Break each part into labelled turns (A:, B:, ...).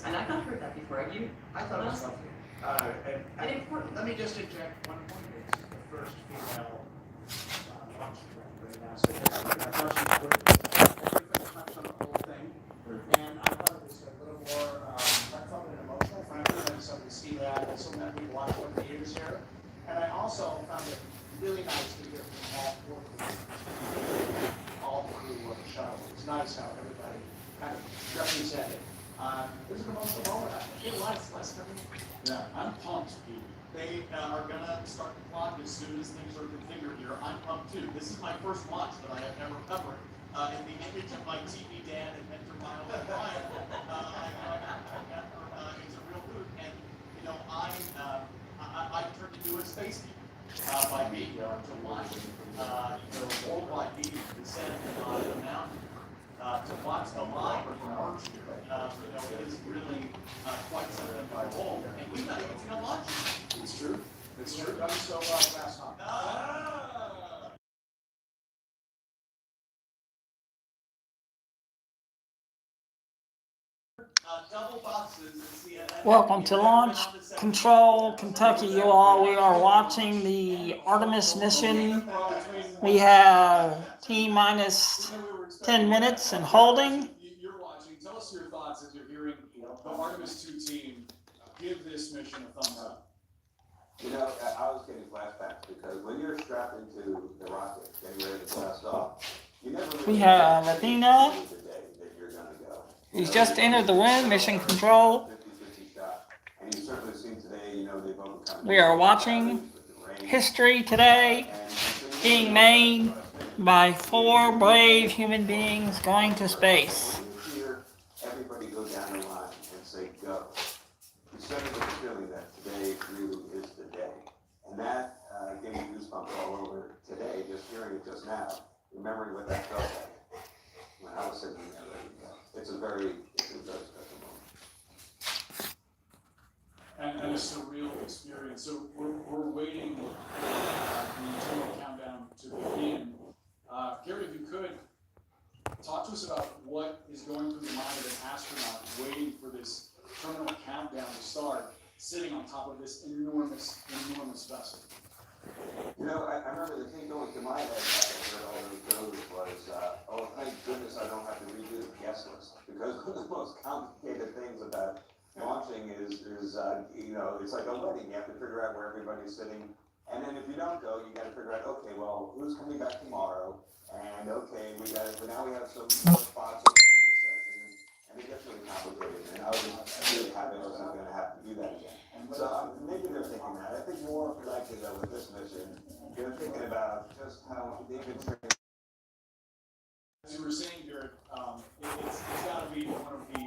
A: And I've not heard that before. Have you?
B: I thought it was lovely.
A: And important.
B: Let me just inject one point. It's the first female launch director now. So I thought she put everything touched on the whole thing. And I thought it was a little more heartfelt and emotional, frankly, than some of the Steve Adams, some that we've watched over the years here. And I also found it really nice to hear from all four crew, all the crew of the show. It was nice how everybody kind of represented. This is the most moment, I think.
A: It was for me.
C: Yeah, I'm pumped, Pete. They are gonna start the clock as soon as things are configured here. I'm pumped too. This is my first launch that I have ever covered. In the image of my TV dad and mentor Miles O'Brien, it's a real hoot. And you know, I turned into a space geek by being to watch the worldwide meeting descend on the mountain. To watch the live emerge here, it is really quite something to behold. And we've not even seen a launch.
B: It's true. It's true. Done so fast, huh?
C: Double boxes and CNN.
D: Welcome to Launch Control Kentucky, you all. We are watching the Artemis mission. We have T-minus 10 minutes and holding.
C: You're watching. Tell us your thoughts as you're hearing the Artemis 2 team give this mission a thumbs up.
E: You know, I was getting flashbacks because when you're strapped into the rocket, getting ready to blast off, you never really
D: We have Athena.
E: the day that you're going to go.
D: He's just entered the wind, mission control.
E: 50-50 shot. And you've certainly seen today, you know, they've overcome.
D: We are watching history today being made by 4 brave human beings going to space.
E: When you hear everybody go down the line and say go, you suddenly get the feeling that today really is the day. And that gave me goosebumps all over today, just hearing it just now, remembering what that felt like when I was sitting there ready to go. It's a very special moment.
C: And a surreal experience. So we're waiting for the eternal countdown to begin. Gary, if you could, talk to us about what is going through the mind of an astronaut waiting for this terminal countdown to start, sitting on top of this enormous vessel.
E: You know, I remember the thing going through my head when I heard all those goes was, oh, thank goodness I don't have to redo the guest list. Because one of the most complicated things about launching is you know, it's like a wedding. You have to figure out where everybody's sitting. And then if you don't go, you got to figure out, okay, well, who's coming back tomorrow? And okay, now we have some more spots open in this session. And it gets really complicated. And I was really happy I wasn't going to have to do that again. So maybe they're thinking that. I think more likely that with this mission, they're thinking about just how they've been trained.
C: As you were saying, Garrett, it's got to be one of the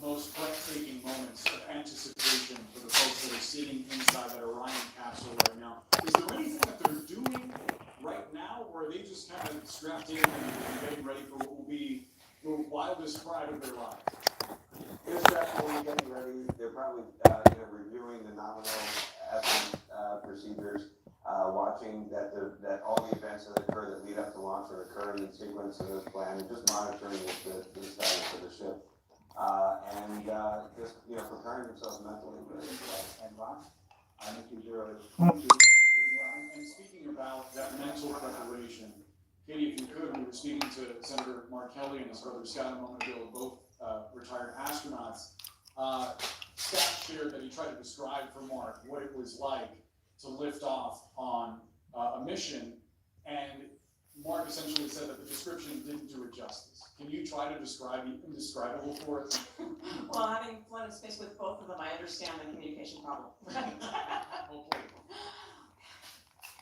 C: most breathtaking moments of anticipation for the folks that are sitting inside that Orion capsule right now. Is there anything that they're doing right now, or are they just kind of strapped in and getting ready for what will be the wildest ride of their lives?
E: They're definitely getting ready. They're probably reviewing the nominal procedures, watching that all the events that occur that lead up to launch are occurring in sequence in this plan, and just monitoring the status of the ship. And just preparing themselves mentally.
B: And Ron, I think you do
C: And speaking about that mental preparation, Katie, if you could, we were speaking to Senator Mark Kelly and his brother Scott a moment ago, both retired astronauts. Scott shared that he tried to describe for Mark what it was like to lift off on a mission, and Mark essentially said that the description didn't do it justice. Can you try to describe the indescribable for us?
A: Well, having flown in space with both of them, I understand the communication problem.
C: Hopefully.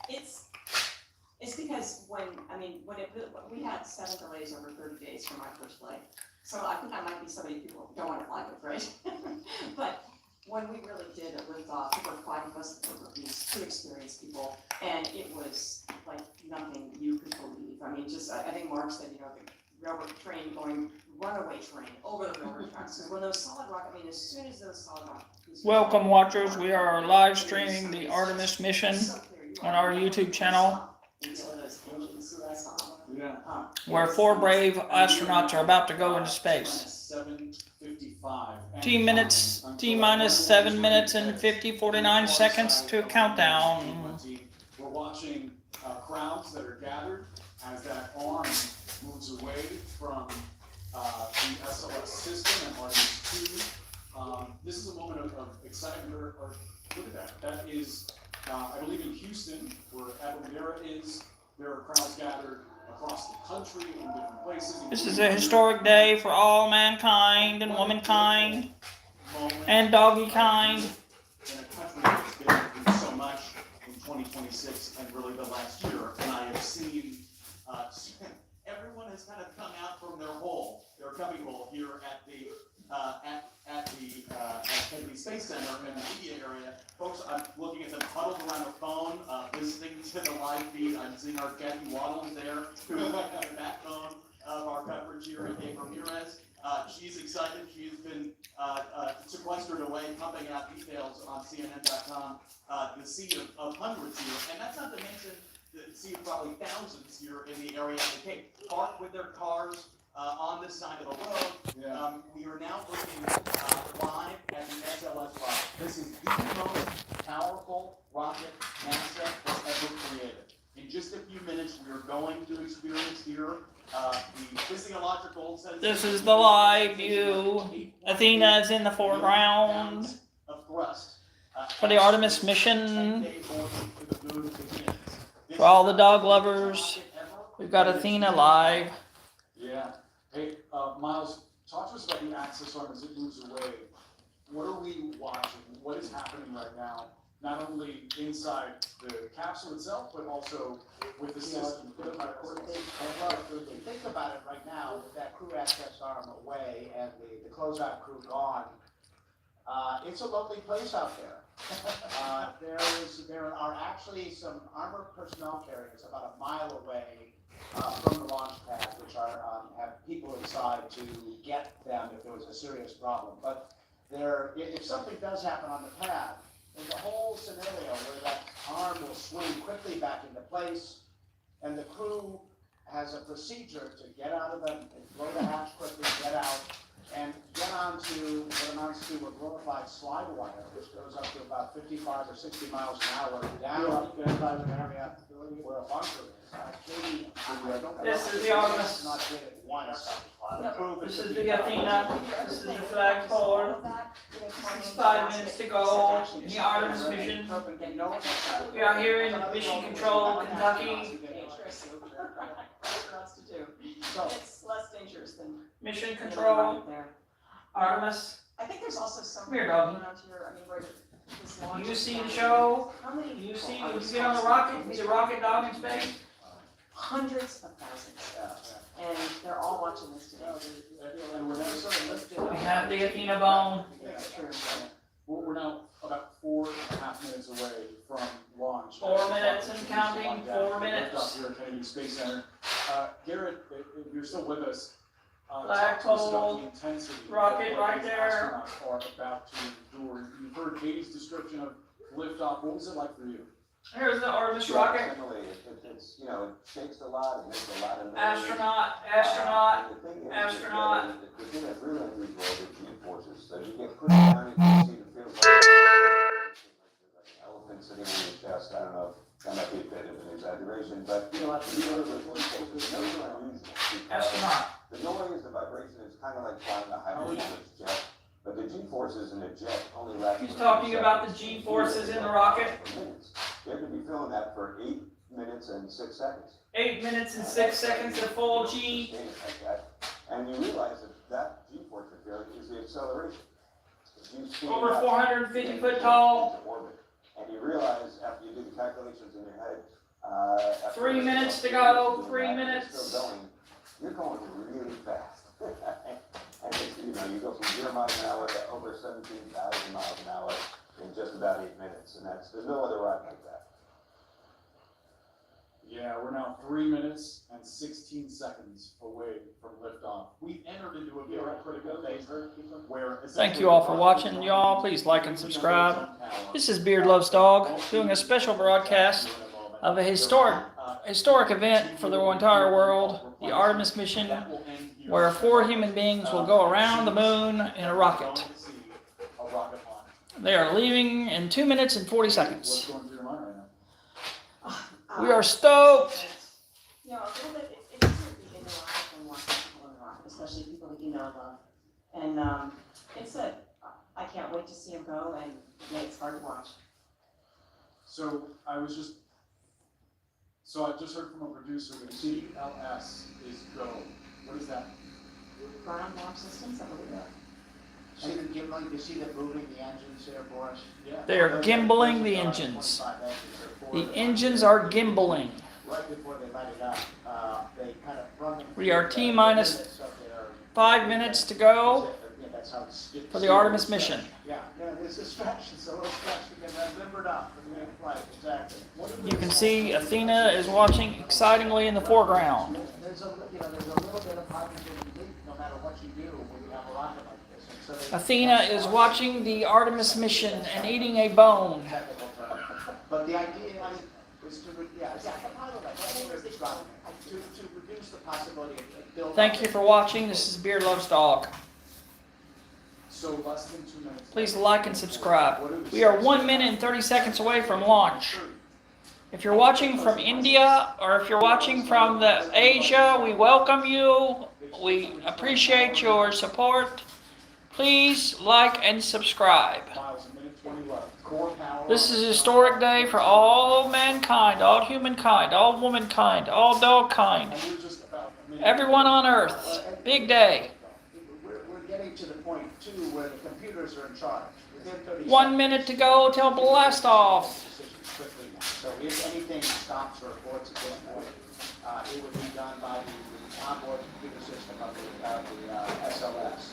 A: It's because we had 7 delays over 30 days for my first flight. So I think I might be somebody people don't want to fly with, right? But when we really did a liftoff, there were 5 of us that were these 2 experienced people, and it was like nothing you could believe. I mean, I think Mark said, the railroad train going, runaway train over the railroad tracks. Because when those solid rock, as soon as those solid rock.
D: Welcome, watchers. We are live streaming the Artemis mission on our YouTube channel,
C: Yeah.
D: where 4 brave astronauts are about to go into space.
C: 7:50 55. and
D: T minutes,
C: counting
D: T
C: until
D: minus
C: everyone
D: 7
C: is
D: minutes
C: ready
D: and
C: to
D: 50,
C: head
D: 49
C: far
D: seconds
C: side
D: to a
C: of the
D: countdown.
C: T20. We're watching crowds that are gathered as that arm moves away from the SLS system and Artemis 2. This is a moment of excitement, or look at that. That is, I believe in Houston, where Abu is, there are crowds gathered across the country in different places.
D: This is a historic day for all mankind and womankind and doggy kind.
C: In a country that's been through so much in 2026 and really the last year, and I have seen everyone has kind of come out from their hole, their cubby hole here at the Kennedy Space Center in the media area. Folks, I'm looking at them huddled around a phone, listening to the live feed. I'm seeing our Kathy Waddle there, who is the backbone of our coverage here at Dave Ramirez. She's excited. She's been sequestered away, pumping out details on CNN.com. The sea of hundreds here, and that's not to mention the sea of probably thousands here in the area. They came parked with their cars on this side of the road.
B: Yeah.
C: We are now looking live at the SLS rocket. This is the most powerful rocket NASA has ever created. In just a few minutes, we are going to experience here the physiological sensation.
D: This is the live view. Athena is in the foreground
C: Of thrust,
D: for the Artemis mission. For all the dog lovers, we've got Athena live.
C: Yeah. Hey, Miles, talk to us about the access arm as it moves away. What are we watching? What is happening right now? Not only inside the capsule itself, but also with the system.
B: Think about it right now, with that crew access arm away and the closeout crew gone, it's a lonely place out there. There are actually some armored personnel carriers about a mile away from the launch pad, which have people inside to get them if there was a serious problem. But if something does happen on the pad, there's a whole scenario where that arm will swing quickly back into place, and the crew has a procedure to get out of and blow the hatch quickly, get out, and get onto what amounts to a glorified slide wire, which goes up to about 55 or 60 miles an hour down inside an area where a bunker is. Katie,
D: This is the Artemis.
B: Not did it once.
D: This is the Athena. This is the flag forward. It's 5 minutes to go in the Artemis mission. We are here in Mission Control, Kentucky.
A: Dangerous. Lots to do. It's less dangerous than.
D: Mission Control,
A: Right there.
D: Artemis.
A: I think there's also some.
D: Come here, doggy.
A: around here, I mean, where this launch.
D: You
A: is
D: see the
A: going.
D: show?
A: How many?
D: You
A: people
D: see
A: are
D: when you get on the rocket,
A: responsible
D: see
A: for
D: the rocket dog in space?
A: Hundreds of thousands, and they're all watching this today.
C: And we're now,
D: We have the Athena bone.
A: That's true.
C: we're now about 4.5 minutes away from launch.
D: 4 minutes and counting, 4 minutes.
C: Up here at Kennedy Space Center. Garrett, if you're still with us,
D: Black
C: talk to us about
D: hole,
C: the intensity.
D: rocket
C: of what
D: right
C: these
D: there.
C: astronauts are about to endure. You've heard Katie's description of liftoff. What was it like for you?
D: Here's the Artemis
E: Yeah,
D: rocket.
E: definitely. It's, it shakes a lot, it makes a lot of noise.
D: Astronaut.
E: And the thing is,
D: astronaut.
E: The thing that's really unusual is the G-forces. So you get pushed down and you see the field like an elephant sitting on your chest. I don't know if that might be a bit of an exaggeration, but those are unusual. because
D: Astronaut.
E: The noise, the vibration is kind of like flying a hypersonic jet, but the G-forces in a jet only last.
D: He's
E: for
D: talking
E: 30
D: about the
E: seconds.
D: G-forces in the rocket.
E: For minutes. You have to be feeling that for 8 minutes and 6 seconds.
D: 8 minutes and 6 seconds at full G.
E: And you realize that G-force field is the acceleration.
D: Over 450 foot tall.
E: Orbit. And you realize after you do the calculations in your head,
D: 3 minutes to go, 3 minutes.
E: Still going, you're going really fast. And it's, you go from 0 miles an hour to over 17,000 miles an hour in just about 8 minutes. And there's no other ride like that.
C: Yeah, we're now 3 minutes and 16 seconds away from liftoff. We've entered into a very critical phase where.
D: Thank you all for watching, y'all. Please like and subscribe. This is Beard Loves Dog doing a special broadcast of a historic event for the entire world, the Artemis mission.
C: That will end here.
D: where 4 human beings will go around the moon in a rocket.
C: Going to see a rocket launch.
D: They are leaving in 2 minutes and 40
C: What's
D: seconds.
C: going through your mind right now?
D: We are stoked.
A: You know, a little bit, it's easier to be in the rocket than watching people in the rocket, especially people that you know and love. And, it's I can't wait to see them go, and yeah, it's hard to watch.
C: So I just heard from a producer that GLS is go. What is that?
A: Ground launch systems, I believe that.
B: See the gimbling, you see them moving the engines there for us?
C: Yeah.
D: They are gimbaling the engines.
B: 25 engines or
D: The
B: 4
D: engines are gimbaling.
B: Right before they light it up, they kind of run them.
D: We are
B: through
D: T
B: the
D: minus
B: minutes of their-
D: 5 minutes to go
B: Yeah, that's how it's-
D: for the Artemis mission.
B: Yeah, there's distractions, a little stretch to get that limbered up for the next flight, exactly.
D: You can see Athena is watching excitingly in the foreground.
B: There's a little bit of cognitive relief, no matter what you do when you have a rocket like this. And so they-
D: Athena is watching the Artemis mission and eating a bone.
B: Technical term. But the idea is to, the pilot, that's what we're describing, to reduce the possibility of building.
D: Thank you for watching. This is Beard Loves Dog.
C: So less than 2 minutes.
D: Please like and subscribe. We are 1 minute and 30 seconds away from launch. If you're watching from India or if you're watching from the Asia, we welcome you. We appreciate your support. Please like and subscribe.
C: Miles, a minute 20 left. Core power.
D: This is a historic day for all mankind, all humankind, all womankind, all dogkind,
C: And we're just about a minute.
D: everyone on earth. Big day.
B: We're getting to the point too where the computers are in charge. Within 30
D: 1 minute to go till blast off.
B: decisions quickly now. So if anything stops or aborts at this point, it would be done by the onboard computer system of the SLS.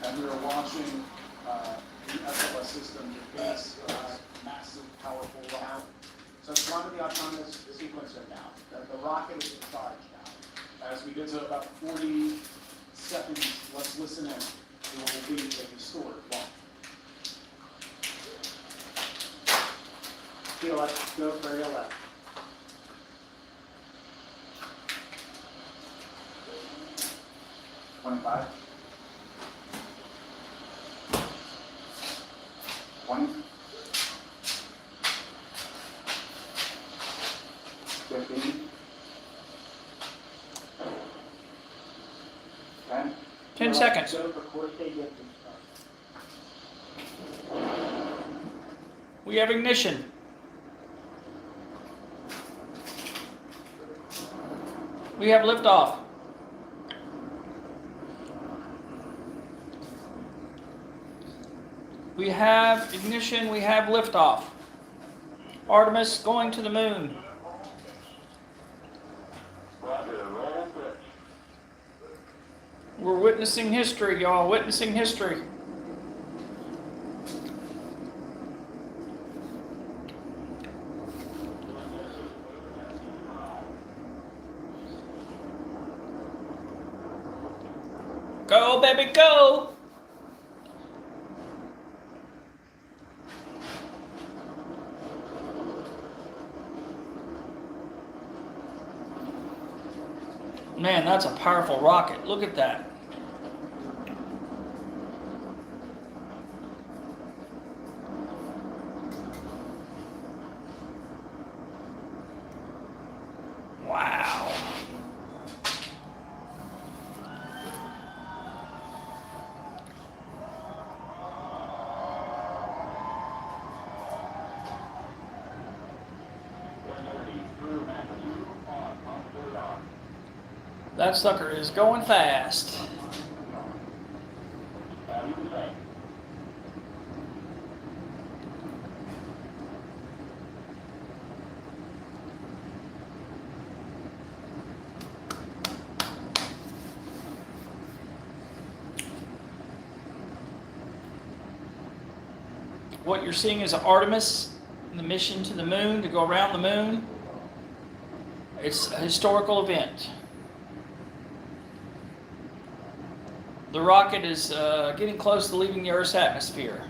C: And we are launching the SLS system to face massive, powerful rocket.
B: So it's one of the autonomous sequencer now. The rocket is in charge now.
C: As we get to about 40 seconds, let's listen in. It will be a historic launch.
B: Feel like go for your left.
C: $25. 20. 15. 10.
D: 10 seconds.
B: Go for court day distance.
D: We have ignition. We have liftoff. We have ignition, we have liftoff. Artemis going to the moon. We're witnessing history, y'all, witnessing history. Go, baby, go! Man, that's a powerful rocket. Look at that. Wow. That sucker is going fast. What you're seeing is Artemis, the mission to the moon, to go around the moon. It's a historical event. The rocket is getting close to leaving the Earth's atmosphere.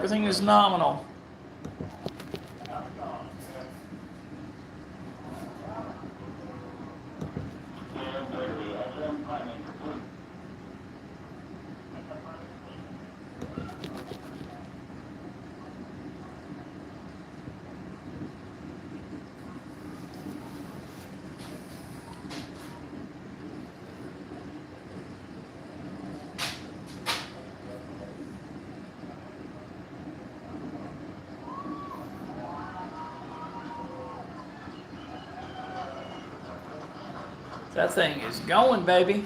D: Everything is nominal. That thing is going, baby.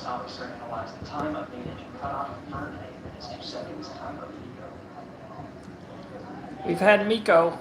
F: Obviously analyze the time of the engine cutoff and burn rate, and it's 2 seconds time of eco.
D: We've had Miko.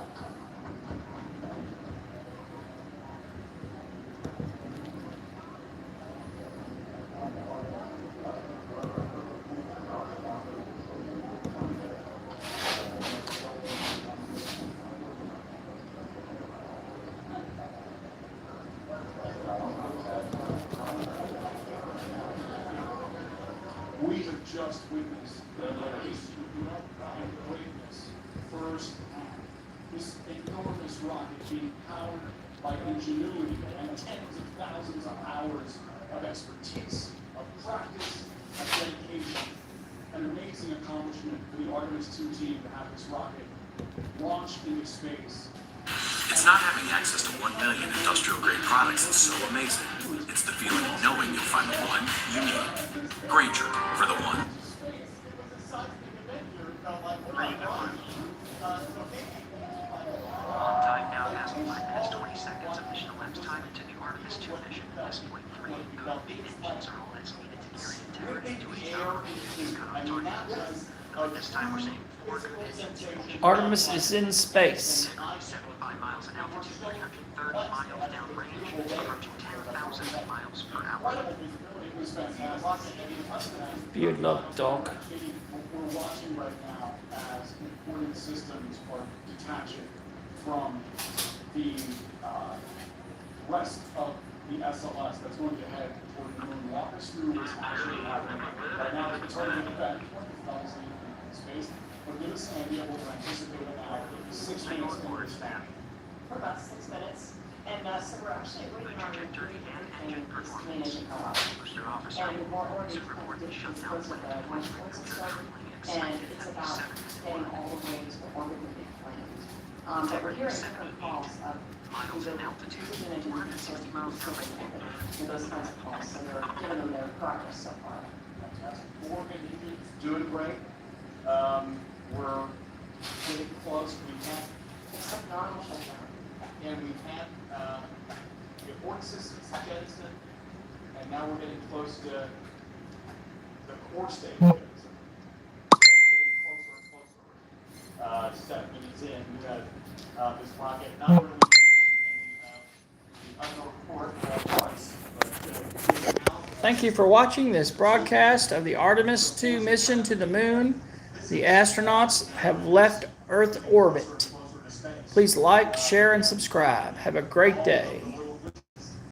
C: We have just witnessed the greatness firsthand. This enormous rocket being powered by ingenuity and tens of thousands of hours of expertise, of practice, of dedication. An amazing accomplishment for the Artemis II team to have this rocket launched into space.
G: It's not having access to 1 million industrial-grade products that's so amazing. It's the feeling of knowing you'll find the one you need. Granger, for the one.
F: Time now has 5 minutes 20 seconds of mission elapsed time into the Artemis II mission. Point 3, good main engines are all that's needed to carry integrity to its cutoff target. This time we're saying 4 good engines.
D: Artemis is in space.
F: 75 miles in altitude, 330 miles downrange, approaching 10,000 miles per hour.
C: It was fantastic.
D: You'd love dog.
C: What we're watching right now as important systems are detaching from the rest of the SLS that's going to head toward the moon. Walk us through what's actually happening. Right now, it's hard to get back obviously in space, but give us an idea of what we're anticipating now. 6 minutes into this now.
A: For about 6 minutes. And so we're actually waiting on the
F: Trajectory and engine
A: main
F: performance.
A: engine co-op.
F: Booster officer
A: And we're already
F: to report the
A: predictions
F: shutdown
A: because of the
F: plan.
A: launch points and stuff. And it's about getting all the way to the orbit that they planned. But we're hearing different calls of
F: miles
A: either
F: in altitude,
A: using it in
F: 460 miles per hour.
A: and those kinds of calls. So they're giving them their progress so far.
C: Fantastic. Morgan, you're doing great. We're getting close. We had,
A: Except nominal shutdown.
C: and we had the abort systems jettisoned, and now we're getting close to the core stage jettisoned. So we're getting closer and closer. 7 minutes in, we had this rocket not really using the unknown report twice, but now.
D: Thank you for watching this broadcast of the Artemis II mission to the moon. The astronauts have left Earth orbit. Please like, share, and subscribe. Have a great day.